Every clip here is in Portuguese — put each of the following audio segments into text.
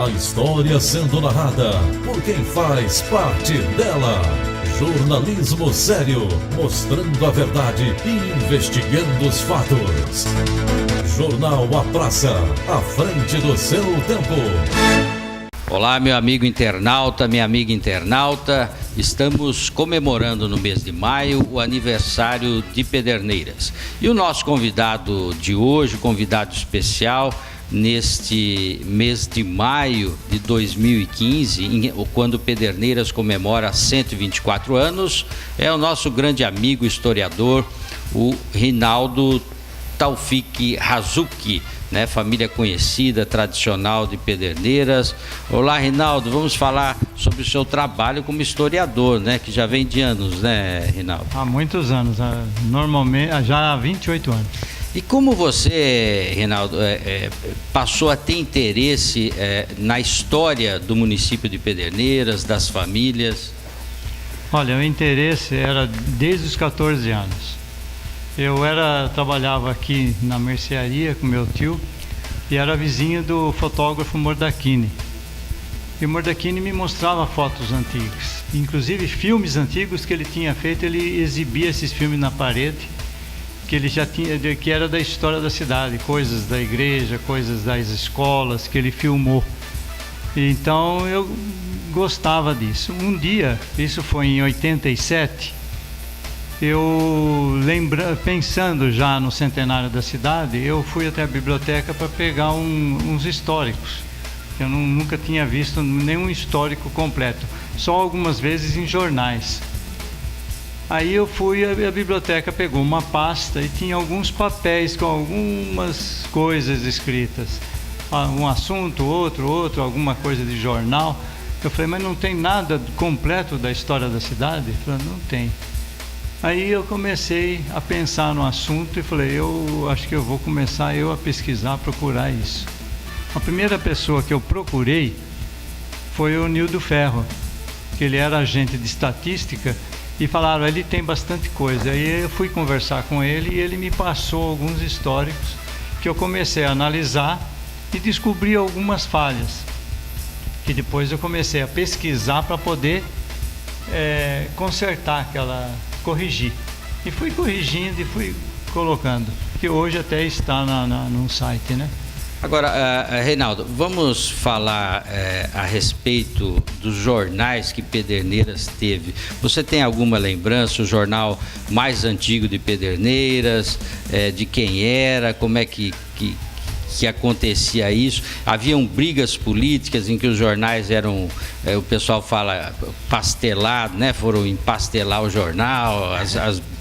A história sendo narrada por quem faz parte dela. Jornalismo sério, mostrando a verdade e investigando os fatos. Jornal A Praça, à frente do seu tempo. Olá, meu amigo internauta, minha amiga internauta. Estamos comemorando no mês de maio o aniversário de Pederneiras. E o nosso convidado de hoje, convidado especial, neste mês de maio de 2015, quando Pederneiras comemora 124 anos, é o nosso grande amigo historiador, o Rinaldo Taufik Razuki, né? Família conhecida, tradicional de Pederneiras. Olá, Rinaldo, vamos falar sobre o seu trabalho como historiador, né? Que já vem de anos, né, Rinaldo? Há muitos anos, normalmente já há 28 anos. E como você, Rinaldo, passou a ter interesse na história do município de Pederneiras, das famílias? Olha, o interesse era desde os 14 anos. Eu trabalhava aqui na mercearia com meu tio e era vizinho do fotógrafo Mordachini. E o Mordachini me mostrava fotos antigas, inclusive filmes antigos que ele tinha feito. Ele exibia esses filmes na parede, que ele já tinha, que era da história da cidade, coisas da igreja, coisas das escolas que ele filmou. Então eu gostava disso. Um dia, isso foi em 87, eu pensando já no centenário da cidade, eu fui até a biblioteca para pegar uns históricos. Eu nunca tinha visto nenhum histórico completo, só algumas vezes em jornais. Aí eu fui, a biblioteca pegou uma pasta e tinha alguns papéis com algumas coisas escritas. Um assunto, outro, alguma coisa de jornal. Eu falei, mas não tem nada completo da história da cidade? Ele falou, não tem. Aí eu comecei a pensar no assunto e falei, eu acho que eu vou começar a pesquisar, procurar isso. A primeira pessoa que eu procurei foi o Nildo Ferro, que ele era agente de estatística, e falaram, ele tem bastante coisa. Aí eu fui conversar com ele e ele me passou alguns históricos que eu comecei a analisar e descobri algumas falhas, que depois eu comecei a pesquisar para poder consertar corrigir. E fui corrigindo e fui colocando, que hoje até está no site, né? Agora, Reinaldo, vamos falar a respeito dos jornais que Pederneiras teve. Você tem alguma lembrança, o jornal mais antigo de Pederneiras, de quem era, como é que acontecia isso? Haviam brigas políticas em que os jornais eram, o pessoal fala, pastelado, né? Foram empastelar o jornal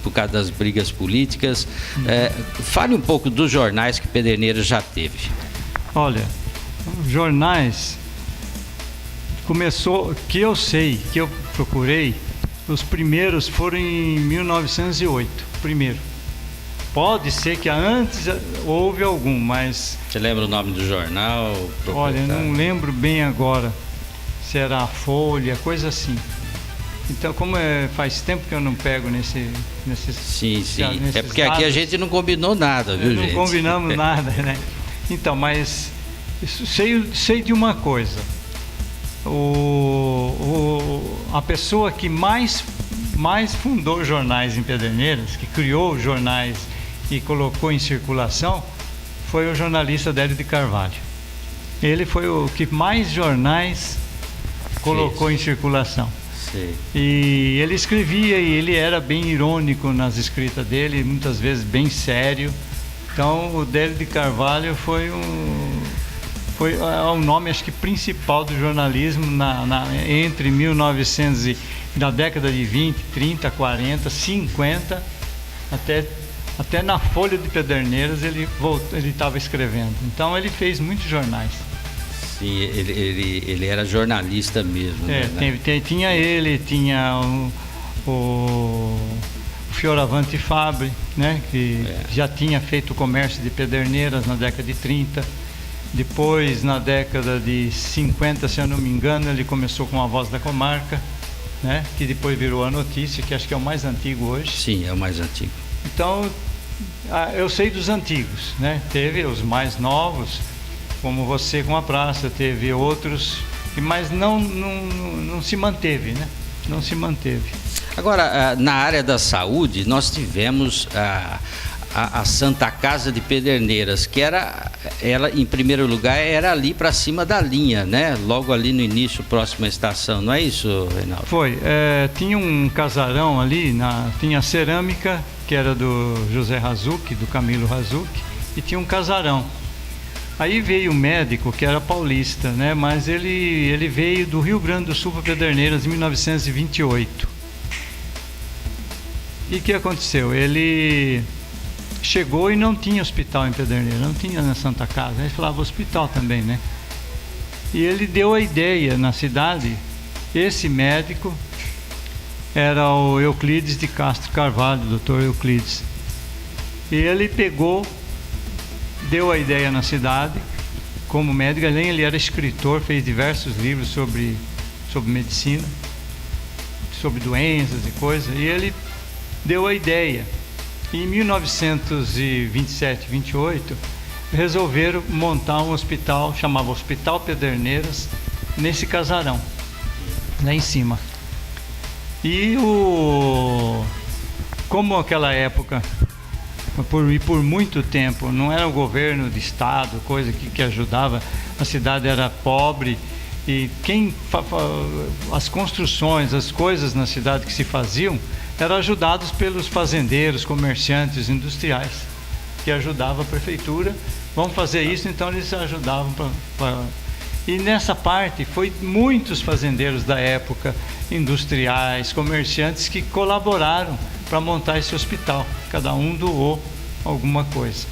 por causa das brigas políticas. Fale um pouco dos jornais que Pederneiras já teve. Olha, jornais começou, que eu sei, que eu procurei, os primeiros foram em 1908, primeiro. Pode ser que antes houve algum, mas... Você lembra o nome do jornal? Olha, eu não lembro bem agora se era a Folha, coisa assim. Então, como faz tempo que eu não pego nesses... Sim. É porque aqui a gente não combinou nada, viu, gente? Não combinamos nada, né? Então, mas sei de uma coisa. A pessoa que mais fundou jornais em Pederneiras, que criou jornais e colocou em circulação, foi o jornalista Délio de Carvalho. Ele foi o que mais jornais colocou em circulação. Sim. E ele escrevia, e ele era bem irônico nas escritas dele, muitas vezes bem sério. Então o Délio de Carvalho foi o nome, acho que principal do jornalismo entre 1900 da década de 20, 30, 40, 50, até na Folha de Pederneiras ele estava escrevendo. Então ele fez muitos jornais. Sim, ele era jornalista mesmo. Tinha o Fioravante Fabbri, né, que já tinha feito o comércio de Pederneiras na década de 30. Depois, na década de 50, se eu não me engano, ele começou com a Voz da Comarca, né, que depois virou a Notícia, que acho que é o mais antigo hoje. Sim, é o mais antigo. Então, eu sei dos antigos, né? Teve os mais novos, como você com a praça, teve outros, mas não se manteve, né? Não se manteve. Agora, na área da saúde, nós tivemos a Santa Casa de Pederneiras, que ela, em primeiro lugar, era ali para cima da linha, né? Logo ali no início, próxima à estação, não é isso, Reinaldo? Foi. Tinha um casarão ali, tinha a cerâmica, que era do José Razucchi, do Camilo Razucchi, e tinha um casarão. Aí veio um médico que era paulista, né? Mas ele veio do Rio Grande do Sul para Pederneiras em 1928. E o que aconteceu? Ele chegou e não tinha hospital em Pederneiras, não tinha na Santa Casa. Ele falava hospital também, né? E ele deu a ideia na cidade. Esse médico era o Euclides de Castro Carvalho, doutor Euclides. E ele pegou, deu a ideia na cidade, como médico. Além, ele era escritor, fez diversos livros sobre medicina, sobre doenças e coisas, e ele deu a ideia. Em 1927, 28, resolveram montar um hospital, chamava Hospital Pederneiras, nesse casarão, lá em cima. E como aquela época, por muito tempo, não era o governo de estado, coisa que ajudava, a cidade era pobre, e as construções, as coisas na cidade que se faziam, eram ajudados pelos fazendeiros, comerciantes, industriais, que ajudavam a prefeitura. Vamos fazer isso, então eles ajudavam E nessa parte, foi muitos fazendeiros da época, industriais, comerciantes, que colaboraram para montar esse hospital. Cada um doou alguma coisa.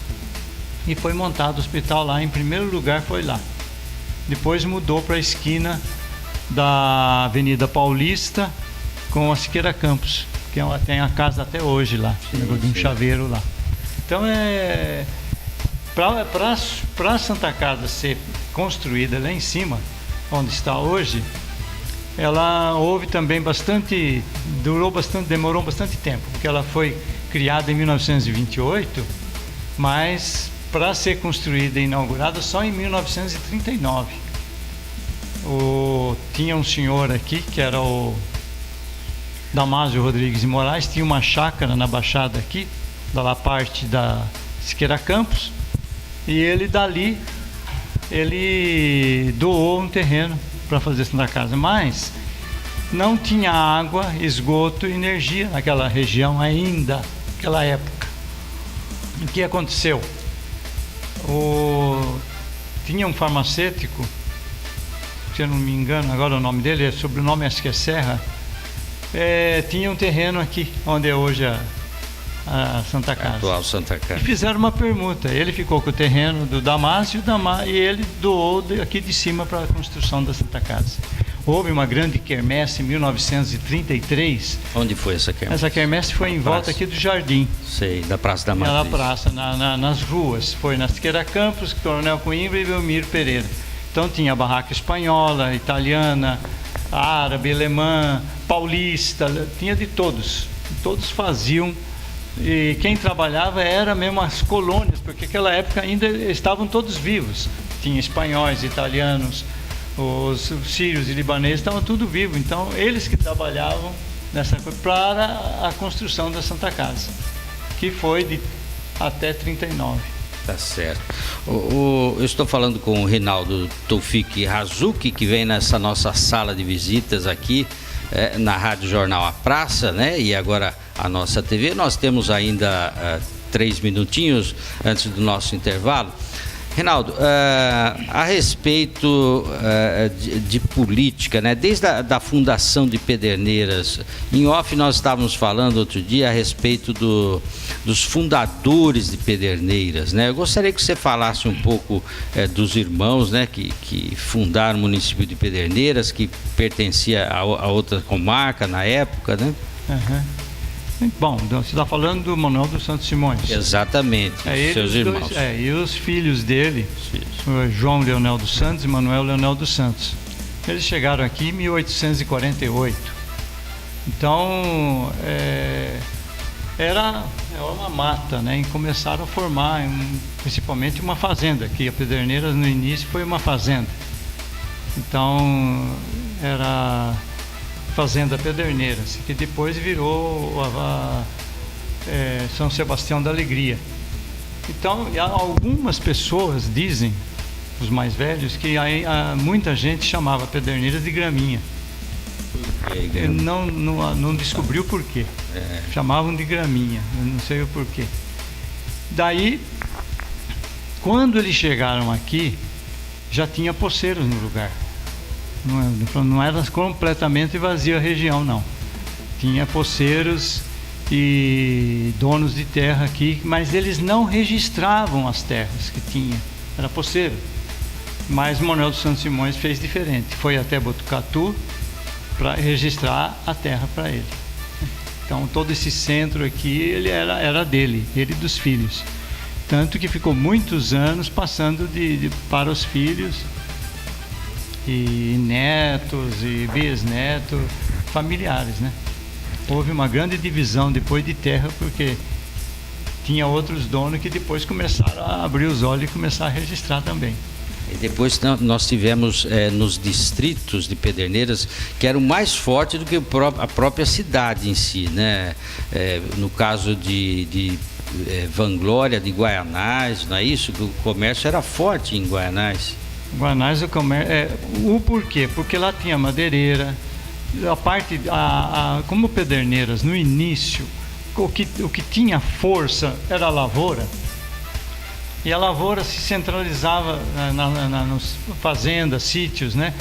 E foi montado o hospital lá, em primeiro lugar foi lá. Depois mudou para a esquina da Avenida Paulista com a Siqueira Campos, que tem a casa até hoje lá, de um chaveiro lá. Então para a Santa Casa ser construída lá em cima, onde está hoje, ela houve também demorou bastante tempo, porque ela foi criada em 1928, mas para ser construída e inaugurada só em 1939. Tinha um senhor aqui, que era o Damásio Rodrigues de Moraes, tinha uma chácara na Baixada aqui, da parte da Siqueira Campos, e ele doou um terreno para fazer Santa Casa, mas não tinha água, esgoto e energia naquela região ainda, naquela época. O que aconteceu? Tinha um farmacêutico, se eu não me engano, agora o nome dele, sobrenome acho que é Serra, tinha um terreno aqui, onde é hoje a Santa Casa. Atual Santa Casa. E fizeram uma permuta. Ele ficou com o terreno do Damásio e ele doou aqui de cima para a construção da Santa Casa. Houve uma grande quermesse em 1933. Onde foi essa quermesse? Essa quermesse foi em volta aqui do Jardim. Sei, da Praça da Matriz. Na praça, nas ruas. Foi na Siqueira Campos, Coronel Coimbra e Belmiro Pereira. Então tinha barraca espanhola, italiana, árabe, alemã, paulista, tinha de todos. Todos faziam. E quem trabalhava era mesmo as colônias, porque naquela época ainda estavam todos vivos. Tinha espanhóis, italianos, os sírios e libaneses, estavam tudo vivos. Então, eles que trabalhavam para a construção da Santa Casa, que foi até 39. Tá certo. Eu estou falando com o Reinaldo Taufik Razucchi, que vem nessa nossa sala de visitas aqui, na Rádio Jornal A Praça, né? E agora a nossa TV. Nós temos ainda 3 minutinhos antes do nosso intervalo. Reinaldo, a respeito de política, né? Desde a fundação de Pederneiras, em off nós estávamos falando outro dia a respeito dos fundadores de Pederneiras, né? Eu gostaria que você falasse um pouco dos irmãos, né? Que fundaram o município de Pederneiras, que pertencia a outra comarca na época, né? Uhum. Bom, você está falando do Manuel dos Santos Simões. Exatamente, seus irmãos. E os filhos dele, João Leonel dos Santos e Manuel Leonel dos Santos. Eles chegaram aqui em 1848. Então, era uma mata, né? E começaram a formar, principalmente uma fazenda, que a Pederneiras no início foi uma fazenda. Então, era Fazenda Pederneiras, que depois virou São Sebastião da Alegria. Então, algumas pessoas dizem, os mais velhos, que muita gente chamava Pederneiras de Graminha. Não descobriu por quê. Chamavam de Graminha, eu não sei o porquê. Daí, quando eles chegaram aqui, já tinha poceiros no lugar. Não era completamente vazia a região, não. Tinha poceiros e donos de terra aqui, mas eles não registravam as terras que tinha. Era poceiro. Mas Manuel dos Santos Simões fez diferente. Foi até Botucatu para registrar a terra para ele. Então todo esse centro aqui ele era dele, ele e dos filhos. Tanto que ficou muitos anos passando para os filhos e netos e bisnetos, familiares, né? Houve uma grande divisão depois de terra, porque tinha outros donos que depois começaram a abrir os olhos e começar a registrar também. E depois nós tivemos nos distritos de Pederneiras, que eram mais fortes do que a própria cidade em si, né? No caso de Vanglória, de Guaianás, não é isso? Que o comércio era forte em Guaianás. Guaianás, o comércio... o porquê? Porque lá tinha madeireira, como Pederneiras, no início, o que tinha força era a lavoura. E a lavoura se centralizava nas fazendas, sítios, né?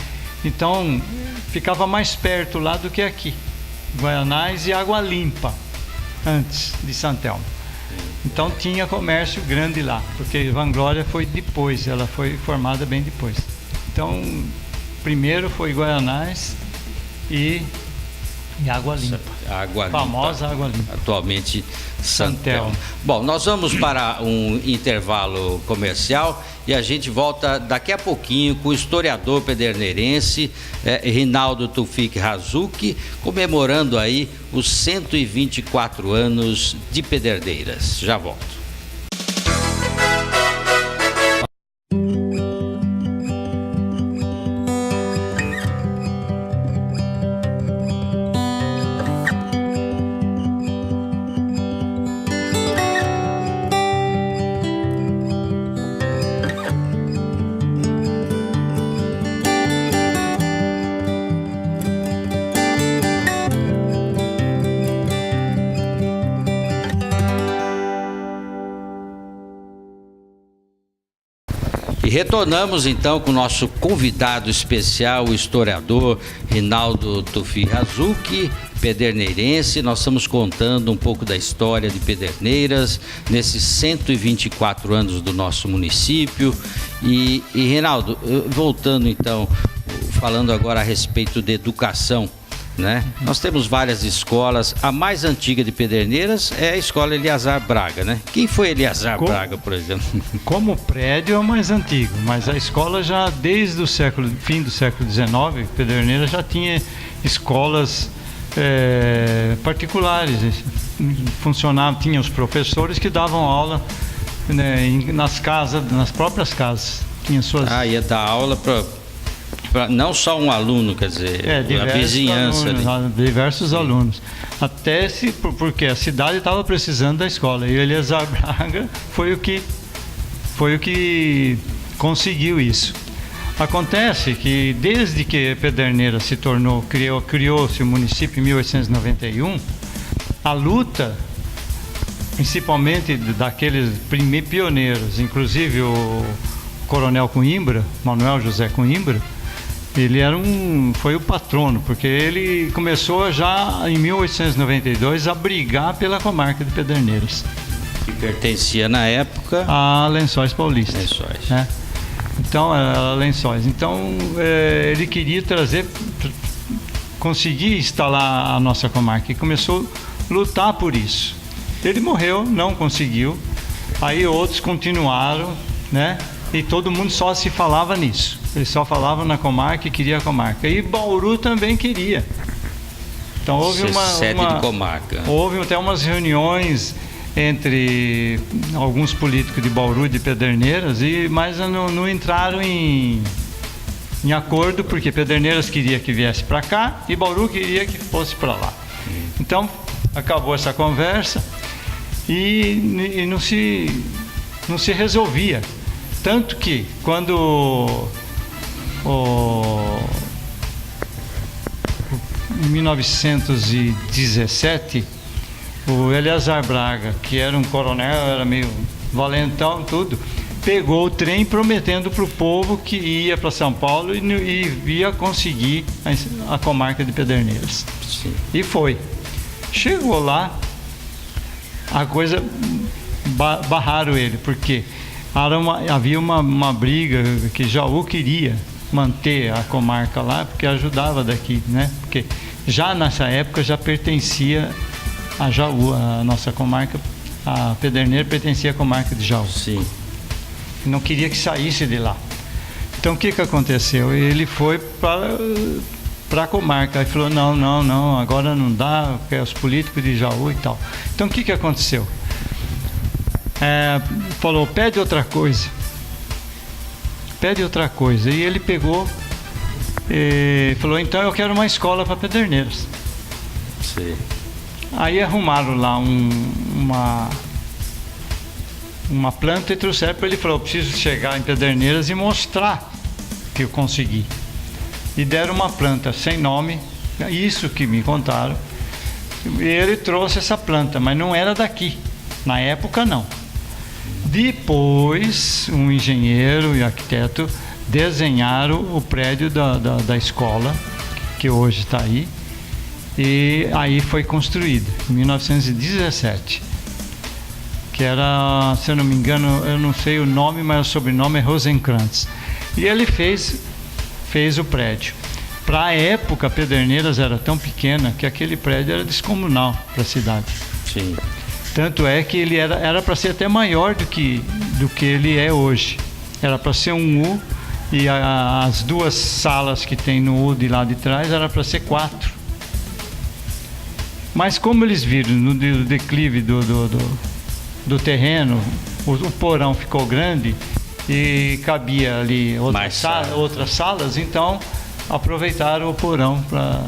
Então, ficava mais perto lá do que aqui. Guaianás e Água Limpa, antes de Santelmo. Então, tinha comércio grande lá, porque Vanglória foi depois, ela foi formada bem depois. Então, primeiro foi Guaianás e Água Limpa. Famosa Água Limpa. Atualmente Santelmo. Bom, nós vamos para um intervalo comercial e a gente volta daqui a pouquinho com o historiador pederneirense Rinaldo Tufik Razuki, comemorando aí os 124 anos de Pederneiras. Já volto. E retornamos então com o nosso convidado especial, o historiador Rinaldo Tufik Razuki, pederneirense. Nós estamos contando um pouco da história de Pederneiras nesses 124 anos do nosso município. E Rinaldo, voltando então, falando agora a respeito de educação, né? Nós temos várias escolas. A mais antiga de Pederneiras é a Escola Eliazar Braga, né? Quem foi Eliazar Braga, por exemplo? Como prédio é o mais antigo, mas a escola já desde o fim do século XIX, Pederneiras já tinha escolas particulares. Funcionava, tinha os professores que davam aula, né, nas próprias casas. Tinha suas... ia dar aula para não só um aluno, quer dizer, a vizinhança alunos, diversos alunos. Até porque a cidade estava precisando da escola. E o Eliazar Braga foi o que conseguiu isso. Acontece que desde que Pederneiras criou-se o município em 1891, a luta, principalmente daqueles primeiros pioneiros, inclusive o Coronel Coimbra, Manuel José Coimbra, ele foi o patrono, porque ele começou já em 1892 a brigar pela comarca de Pederneiras. Que pertencia na época a Lençóis Paulistas. Lençóis. Né? Então, Lençóis. Então, ele queria conseguir instalar a nossa comarca e começou a lutar por isso. Ele morreu, não conseguiu. Aí outros continuaram, né? E todo mundo só se falava nisso. Eles só falavam na comarca e queria a comarca. E Bauru também queria. Então houve sede de comarca. Houve até umas reuniões entre alguns políticos de Bauru e de Pederneiras, mas não entraram em acordo, porque Pederneiras queria que viesse para cá e Bauru queria que fosse para lá. Então acabou essa conversa e não se resolvia. Tanto que quando em 1917, o Eleazar Braga, que era um coronel, era meio valentão, tudo, pegou o trem prometendo para o povo que ia para São Paulo e ia conseguir a comarca de Pederneiras. Sim. E foi. Chegou lá, a coisa barraram ele, porque havia uma briga que Jaú queria manter a comarca lá, porque ajudava daqui, né? Porque já nessa época já pertencia a Jaú, a nossa comarca, a Pederneiras pertencia à comarca de Jaú. Sim. Não queria que saísse de lá. Então o que aconteceu? Ele foi para a comarca e falou: não, agora não dá, porque é os políticos de Jaú e tal. Então o que aconteceu? Falou: pede outra coisa. E ele pegou e falou: então eu quero uma escola para Pederneiras. Sim. Aí arrumaram lá uma planta e trouxeram para ele. Falou: eu preciso chegar em Pederneiras e mostrar que eu consegui. E deram uma planta sem nome, isso que me contaram. E ele trouxe essa planta, mas não era daqui, na época não. Depois, um engenheiro e arquiteto desenharam o prédio da escola, que hoje está aí, e aí foi construído, em 1917. Que era, se eu não me engano, eu não sei o nome, mas o sobrenome é Rosenkrantz. E ele fez o prédio. Para a época, Pederneiras era tão pequena que aquele prédio era descomunal para a cidade. Sim. Tanto é que ele era para ser até maior do que ele é hoje. Era para ser um U, e as duas salas que tem no U de lá de trás era para ser 4. Mas como eles viram no declive do terreno, o porão ficou grande e cabia ali outras salas, então aproveitaram o porão para...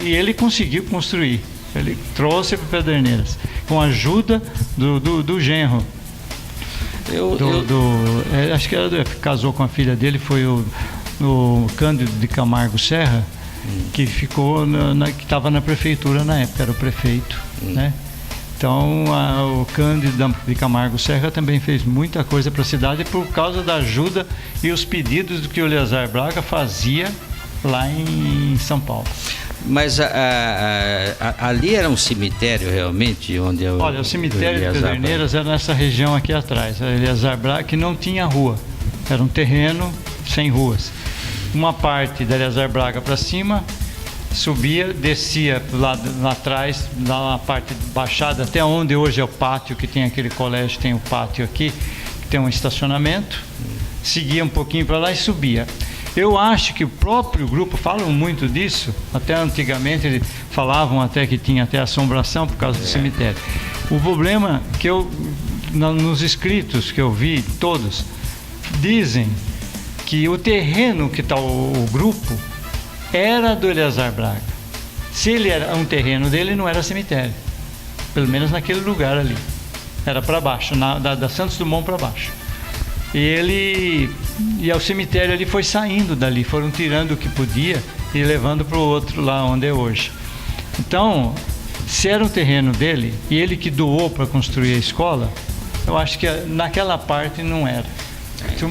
E ele conseguiu construir. Ele trouxe para Pederneiras, com a ajuda do genro. Acho que casou com a filha dele, foi o Cândido de Camargo Serra, que ficou que estava na prefeitura na época, era o prefeito, né? Então o Cândido de Camargo Serra também fez muita coisa para a cidade por causa da ajuda e os pedidos que o Eleazar Braga fazia lá em São Paulo. Mas ali era um cemitério realmente? Olha, o cemitério de Pederneiras era nessa região aqui atrás, a Eleazar Braga, que não tinha rua, era um terreno sem ruas. Uma parte da Eleazar Braga para cima, subia, descia lá atrás, lá na parte baixada, até onde hoje é o pátio, que tem aquele colégio, tem o pátio aqui, que tem um estacionamento, seguia um pouquinho para lá e subia. Eu acho que o próprio grupo, falam muito disso, até antigamente eles falavam até que tinha até assombração por causa do cemitério. O problema que nos escritos que eu vi, todos, dizem que o terreno que está o grupo era do Eleazar Braga. Se ele era um terreno dele, não era cemitério, pelo menos naquele lugar ali, era para baixo, da Santos Dumont para baixo. E o cemitério ali foi saindo dali, foram tirando o que podia e levando para o outro lá onde é hoje. Então, se era um terreno dele e ele que doou para construir a escola, eu acho que naquela parte não era. Então,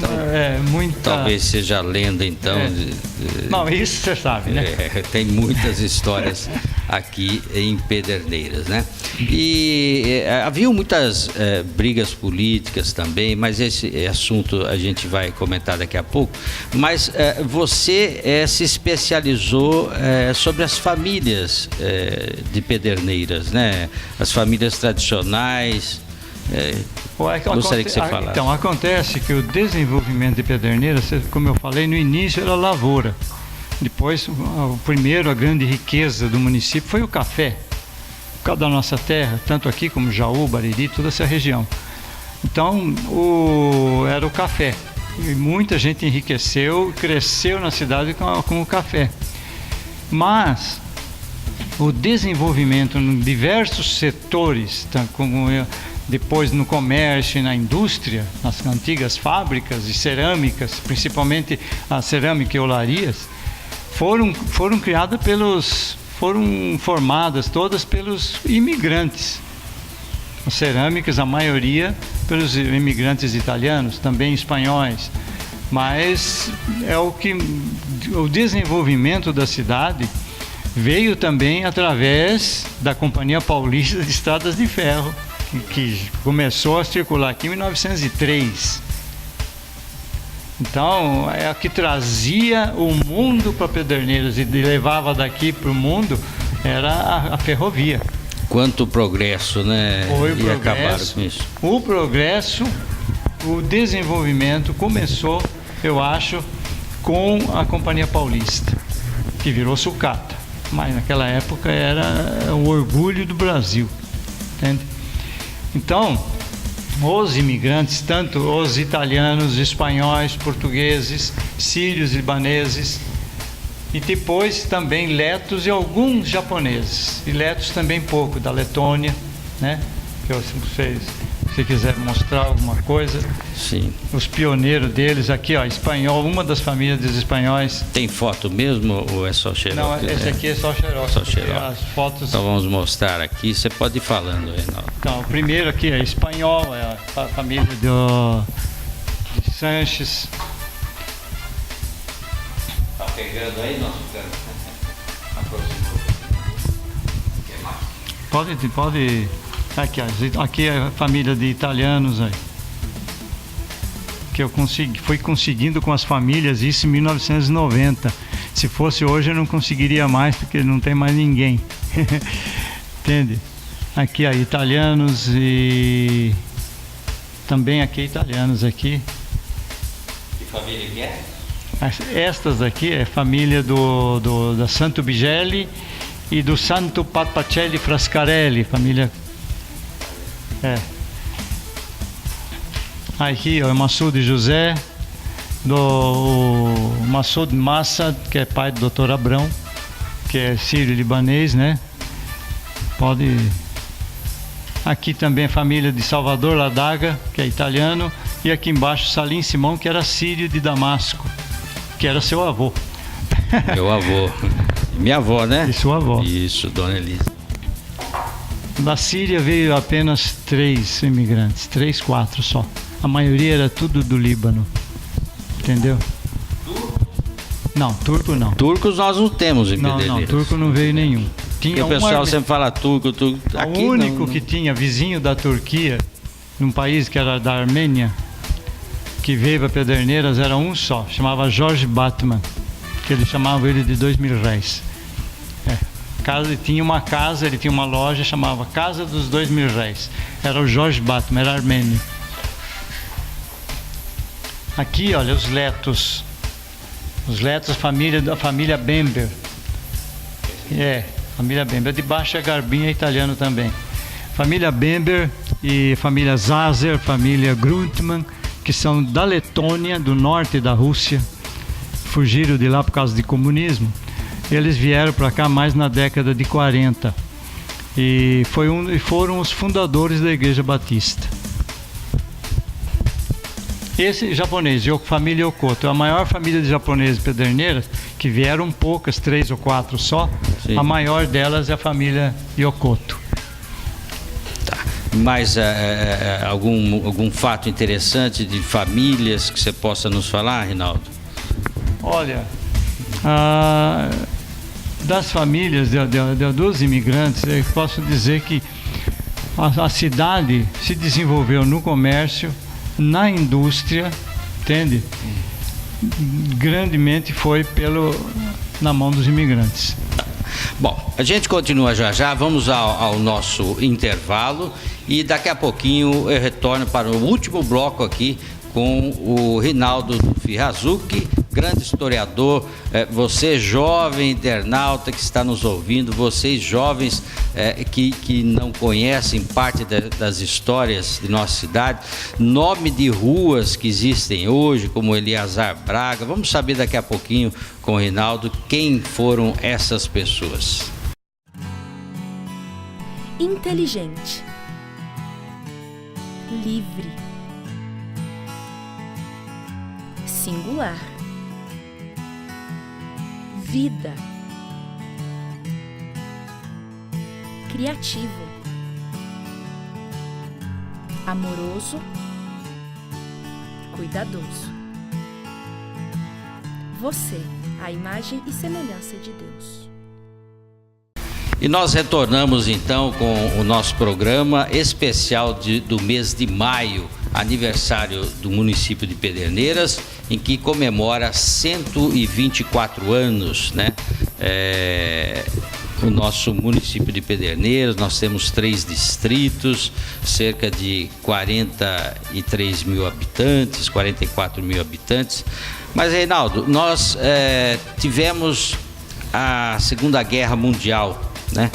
talvez seja lenda, então. Não, isso você sabe, né? Tem muitas histórias aqui em Pederneiras, né? E haviam muitas brigas políticas também, mas esse assunto a gente vai comentar daqui a pouco. Mas você se especializou sobre as famílias de Pederneiras, né? As famílias tradicionais. Gostaria que você falasse. Então, acontece que o desenvolvimento de Pederneiras, como eu falei no início, era lavoura. Depois, a grande riqueza do município foi o café, por causa da nossa terra, tanto aqui como Jaú, Bariri, toda essa região. Então, era o café. E muita gente enriqueceu, cresceu na cidade com o café. Mas o desenvolvimento em diversos setores, como depois no comércio e na indústria, nas antigas fábricas de cerâmicas, principalmente a cerâmica e olarias, foram criadas foram formadas todas pelos imigrantes. As cerâmicas, a maioria pelos imigrantes italianos, também espanhóis. Mas o desenvolvimento da cidade veio também através da Companhia Paulista de Estradas de Ferro, que começou a circular aqui em 1903. Então, é a que trazia o mundo para Pederneiras e levava daqui para o mundo, era a ferrovia. Quanto progresso, né? Foi o progresso. Acabaram com isso. O progresso, o desenvolvimento começou, eu acho, com a Companhia Paulista, que virou sucata. Mas naquela época era o orgulho do Brasil, entende? Então, os imigrantes, tanto os italianos, espanhóis, portugueses, sírios, libaneses, e depois também letos e alguns japoneses, e letos também pouco, da Letônia, né? Se quiser mostrar alguma coisa. Sim. Os pioneiros deles aqui, ó, espanhol, uma das famílias dos espanhóis. Tem foto mesmo ou é só xerox? Não, esse aqui é só xerox. Só xerox. As fotos... Então vamos mostrar aqui, você pode ir falando, Reinaldo. Então, o primeiro aqui é espanhol, é a família de Sanches. Tá pegando aí, nosso canto? Pode. Aqui, aqui é a família de italianos aí. Que eu fui conseguindo com as famílias isso em 1990. Se fosse hoje eu não conseguiria mais, porque não tem mais ninguém. Entende? Aqui aí, italianos e também aqui italianos aqui. Que família que é? Estas aqui é família da Santo Bigelli e do Santo Papacelli Frascarelli, família. Aqui ó, é Massoud José, do Massoud Massa, que é pai do Dr. Abrão, que é sírio-libanês, né? Aqui também a família de Salvador Ladaga, que é italiano, e aqui embaixo Salim Simão, que era sírio de Damasco, que era seu avô. Meu avô. Minha avó, né? E sua avó. Isso, dona Elisa. Da Síria veio apenas 3 imigrantes, 3, 4 só. A maioria era tudo do Líbano. Entendeu? Não, turco não. Turcos nós não temos em Pederneiras. Não, turco não veio nenhum. Porque o pessoal sempre fala turco. Aqui o único não. que tinha vizinho da Turquia, num país que era da Armênia, que veio para Pederneiras, era um só, chamava Jorge Batman, que ele chamava ele de 2.000 réis. Ele tinha uma casa, ele tinha uma loja, chamava Casa dos 2.000 réis. Era o Jorge Batman, era armênio. Aqui, olha, os Letos. Os Letos, a família Bember. Família Bember. De baixo é Garbinha, italiano também. Família Bember e família Zazer, família Grundtmann, que são da Letônia, do norte da Rússia. Fugiram de lá por causa de comunismo. Eles vieram para cá mais na década de 40 e foram os fundadores da Igreja Batista. Esse japonês, família Yokoto, a maior família de japoneses pederneiras, que vieram poucas, 3 ou 4 só. Sim. A maior delas é a família Yokoto. Tá. Mais algum fato interessante de famílias que você possa nos falar, Reinaldo? Olha, das famílias dos imigrantes, eu posso dizer que a cidade se desenvolveu no comércio, na indústria, entende? Grandemente foi na mão dos imigrantes. Bom, a gente continua já, vamos ao nosso intervalo e daqui a pouquinho eu retorno para o último bloco aqui com o Reinaldo Firazucchi, grande historiador, você jovem internauta que está nos ouvindo, vocês jovens que não conhecem parte das histórias de nossa cidade, nome de ruas que existem hoje, como Eliazar Braga. Vamos saber daqui a pouquinho com o Reinaldo quem foram essas pessoas. Inteligente, livre, singular, vida, criativo, amoroso, cuidadoso. Você, a imagem e semelhança de Deus. E nós retornamos então com o nosso programa especial do mês de maio, aniversário do município de Pederneiras, em que comemora 124 anos, né? O nosso município de Pederneiras. Nós temos 3 distritos, cerca de 43 mil habitantes, 44 mil habitantes. Mas, Reinaldo, nós tivemos a Segunda Guerra Mundial, né?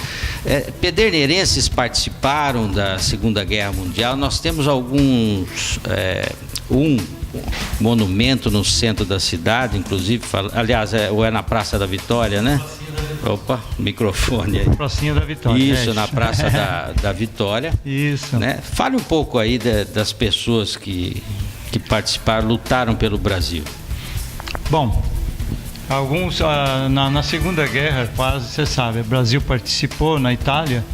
Pederneirenses participaram da Segunda Guerra Mundial. Nós temos alguns, um monumento no centro da cidade, inclusive, aliás, é na Praça da Vitória, né? Opa, microfone aí. Pracinha da Vitória. Isso, na Praça da Vitória. Isso. Né? Fale um pouco aí das pessoas que participaram, lutaram pelo Brasil. Bom, alguns na Segunda Guerra, quase, você sabe, o Brasil participou na Itália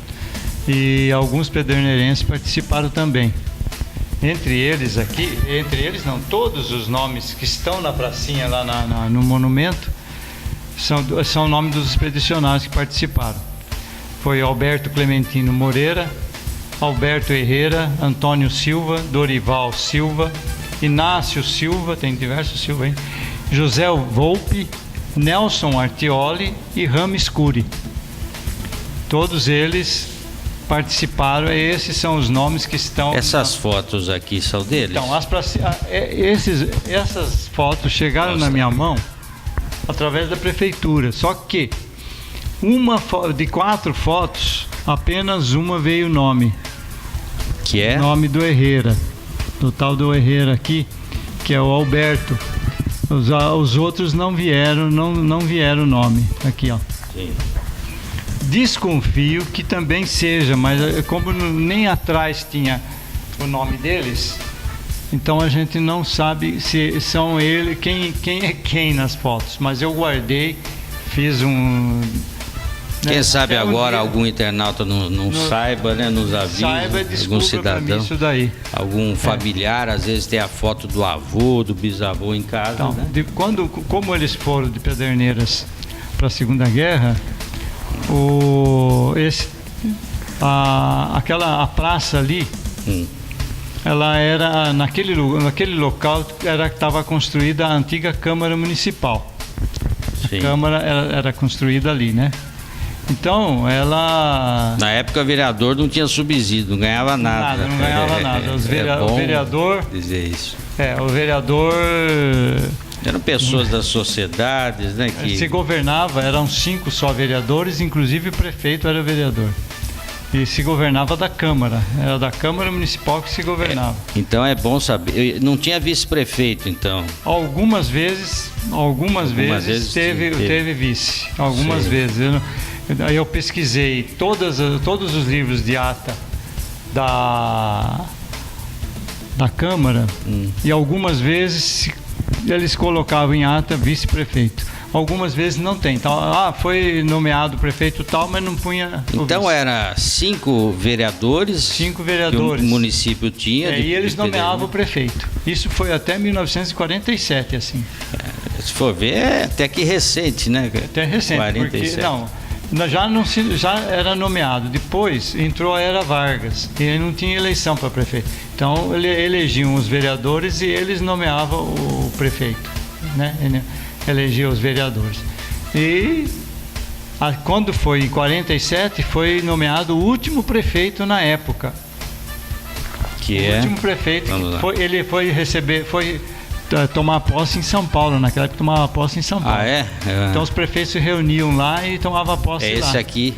e alguns pederneirenses participaram também. Entre eles, todos os nomes que estão na pracinha lá no monumento são nomes dos expedicionários que participaram. Foi Alberto Clementino Moreira, Alberto Herrera, Antônio Silva, Dorival Silva, Inácio Silva, tem diversos Silva, hein? José Volpe, Nelson Artioli e Rames Cury. Todos eles participaram. Esses são os nomes que estão... Essas fotos aqui são deles? Então, essas fotos chegaram na minha mão através da prefeitura. Só que de 4 fotos, apenas uma veio o nome. Que é? O nome do Herrera. Do tal do Herrera aqui, que é o Alberto. Os outros não vieram o nome. Aqui, ó. Sim. Desconfio que também seja, mas como nem atrás tinha o nome deles, então a gente não sabe se são quem é quem nas fotos. Mas eu guardei, fiz um... Quem sabe agora algum internauta não saiba, né? Nos avisa, algum cidadão, isso daí. algum familiar, às vezes tem a foto do avô, do bisavô em casa. Então, né? Como eles foram de Pederneiras para a Segunda Guerra, a praça ali, ela era naquele local estava construída a antiga Câmara Municipal. Sim. A Câmara era construída ali, né? Então, ela... Na época, o vereador não tinha subsídio, não ganhava nada. Não ganhava nada. O vereador... dizer isso. O vereador... Eram pessoas das sociedades, né? Que... Se governava, eram 5 só vereadores, inclusive o prefeito era vereador. E se governava da Câmara. Era da Câmara Municipal que se governava. Então é bom saber. Não tinha vice-prefeito, então? Algumas vezes teve vice. Algumas vezes. Aí eu pesquisei todos os livros de ata da Câmara e algumas vezes eles colocavam em ata vice-prefeito. Algumas vezes não tem. Então, foi nomeado prefeito tal, mas não punha. Então era 5 vereadores. 5 vereadores. Que o município tinha. E eles nomeavam o prefeito. Isso foi até 1947, assim. Se for ver, é até que recente, né? Até recente. 47. Porque, já era nomeado. Depois entrou a Era Vargas e aí não tinha eleição para prefeito. Então elegiam os vereadores e eles nomeavam o prefeito, né? Elegiam os vereadores. E quando foi em 47 foi nomeado o último prefeito na época. Que é? O último prefeito ele foi tomar posse em São Paulo. Naquela época tomava posse em São Paulo. Ah, é? Então os prefeitos se reuniam lá e tomavam posse lá. Esse aqui?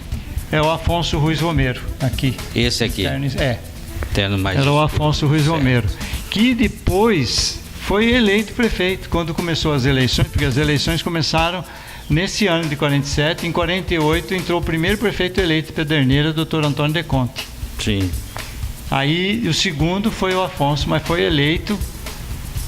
É o Afonso Ruiz Romero, aqui. Esse aqui? Terno mais era o Afonso Ruiz certo. Romero, que depois foi eleito prefeito quando começou as eleições, porque as eleições começaram nesse ano de 47. Em 48 entrou o primeiro prefeito eleito de Pederneiras, Dr. Antônio De Conte. Sim. Aí o segundo foi o Afonso, mas foi eleito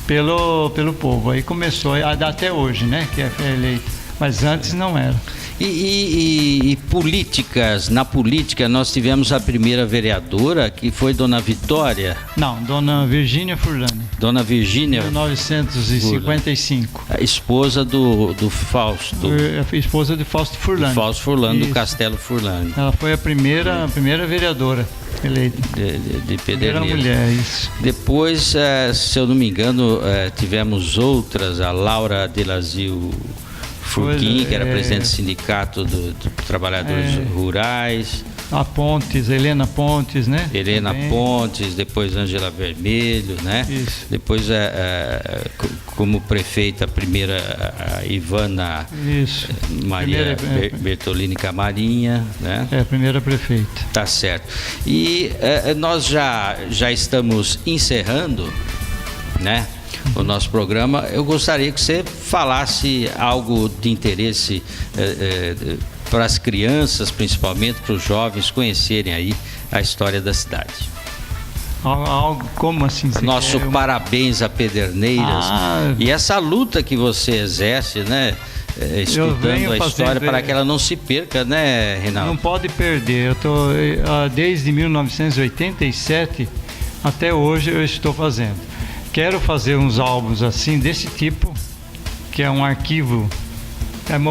pelo povo. Aí começou até hoje, né, que é eleito. Mas antes não era. E políticas, na política nós tivemos a primeira vereadora, que foi Dona Vitória. Não, Dona Virgínia Furlani. Dona Virgínia. 1955. A esposa do Fausto. A esposa de Fausto Furlani. Fausto Furlani, Isso. do Castelo Furlani. Ela foi a primeira vereadora eleita. De Primeira Pederneiras. mulher, isso. Depois, se eu não me engano, tivemos outras, a Laura Delazio Furquim, que era presidente do Sindicato dos Trabalhadores Rurais. A Pontes, Helena Pontes, né? Helena também. Pontes, depois Ângela Vermelho, né? Isso. Depois, como prefeita, a primeira, a Ivana Isso. Maria Bertolini Camarinha, né? É, a primeira prefeita. Tá certo. E nós já estamos encerrando, né, o nosso programa. Eu gostaria que você falasse algo de interesse para as crianças, principalmente para os jovens conhecerem aí a história da cidade. Algo como assim? Nosso parabéns a Pederneiras e essa luta que você exerce, né? Estudando a história para que ela não se perca, né, Reinaldo? Não pode perder. Eu tô desde 1987 até hoje eu estou fazendo. Quero fazer uns álbuns assim, desse tipo, que é um arquivo,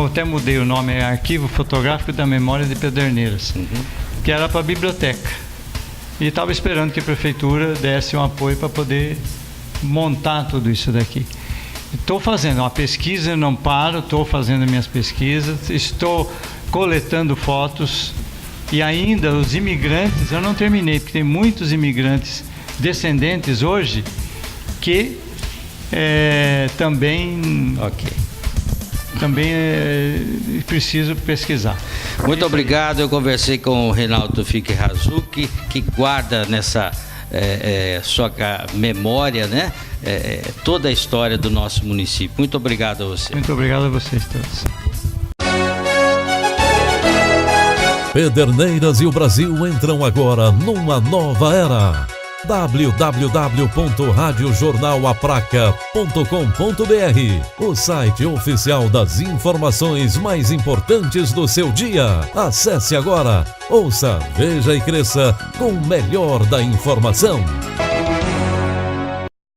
até mudei o nome, é Arquivo Fotográfico da Memória de Pederneiras, que era para a biblioteca. E estava esperando que a prefeitura desse um apoio para poder montar tudo isso daqui. Estou fazendo uma pesquisa, não paro, estou fazendo minhas pesquisas, estou coletando fotos e ainda os imigrantes, eu não terminei, porque tem muitos imigrantes descendentes hoje que também preciso pesquisar. Muito obrigado. Eu conversei com o Reinaldo Fique Razucchi, que guarda nessa sua memória, né, toda a história do nosso município. Muito obrigado a você. Muito obrigado a vocês todos. Pederneiras e o Brasil entram agora numa nova era. www.radiojornalapraca.com.br, o site oficial das informações mais importantes do seu dia. Acesse agora, ouça, veja e cresça com o melhor da informação.